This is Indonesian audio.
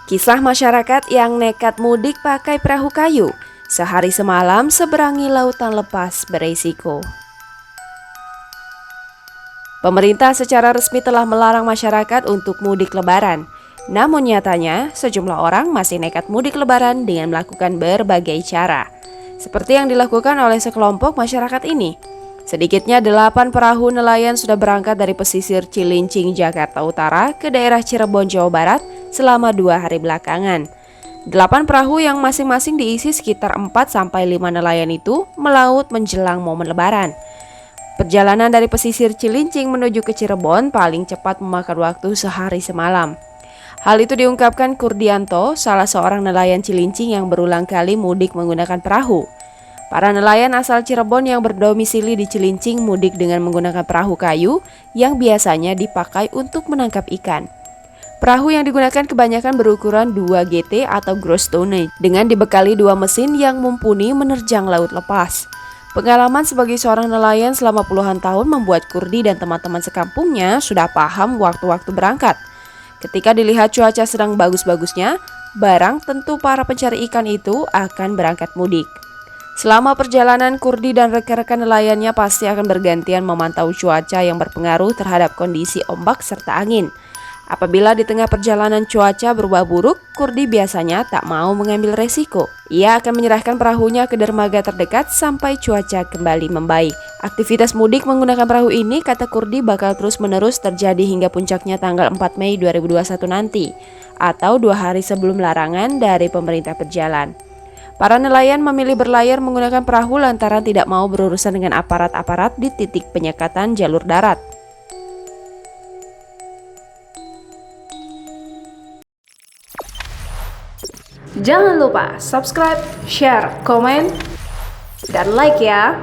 Kisah masyarakat yang nekat mudik pakai perahu kayu. Sehari semalam seberangi lautan lepas beresiko. Pemerintah secara resmi telah melarang masyarakat untuk mudik lebaran. Namun nyatanya, sejumlah orang masih nekat mudik lebaran dengan melakukan berbagai cara. Seperti yang dilakukan oleh sekelompok masyarakat ini. Sedikitnya 8 perahu nelayan sudah berangkat dari pesisir Cilincing, Jakarta Utara ke daerah Cirebon, Jawa Barat selama 2 hari belakangan. 8 perahu yang masing-masing diisi sekitar 4-5 nelayan itu melaut menjelang momen lebaran. Perjalanan dari pesisir Cilincing menuju ke Cirebon paling cepat memakan waktu sehari semalam. Hal itu diungkapkan Kurdianto, salah seorang nelayan Cilincing yang berulang kali mudik menggunakan perahu. Para nelayan asal Cirebon yang berdomisili di Cilincing mudik dengan menggunakan perahu kayu yang biasanya dipakai untuk menangkap ikan. Perahu yang digunakan kebanyakan berukuran 2 GT atau gross tonnage dengan dibekali 2 mesin yang mumpuni menerjang laut lepas. Pengalaman sebagai seorang nelayan selama puluhan tahun membuat Kurdi dan teman-teman sekampungnya sudah paham waktu-waktu berangkat. Ketika dilihat cuaca sedang bagus-bagusnya, barang tentu para pencari ikan itu akan berangkat mudik. Selama perjalanan, Kurdi dan rekan-rekan nelayannya pasti akan bergantian memantau cuaca yang berpengaruh terhadap kondisi ombak serta angin. Apabila di tengah perjalanan cuaca berubah buruk, Kurdi biasanya tak mau mengambil resiko. Ia akan menyerahkan perahunya ke dermaga terdekat sampai cuaca kembali membaik. Aktivitas mudik menggunakan perahu ini, kata Kurdi, bakal terus-menerus terjadi hingga puncaknya tanggal 4 Mei 2021 nanti, atau 2 hari sebelum larangan dari pemerintah berjalan. Para nelayan memilih berlayar menggunakan perahu lantaran tidak mau berurusan dengan aparat-aparat di titik penyekatan jalur darat. Jangan lupa subscribe, share, komen, dan like ya!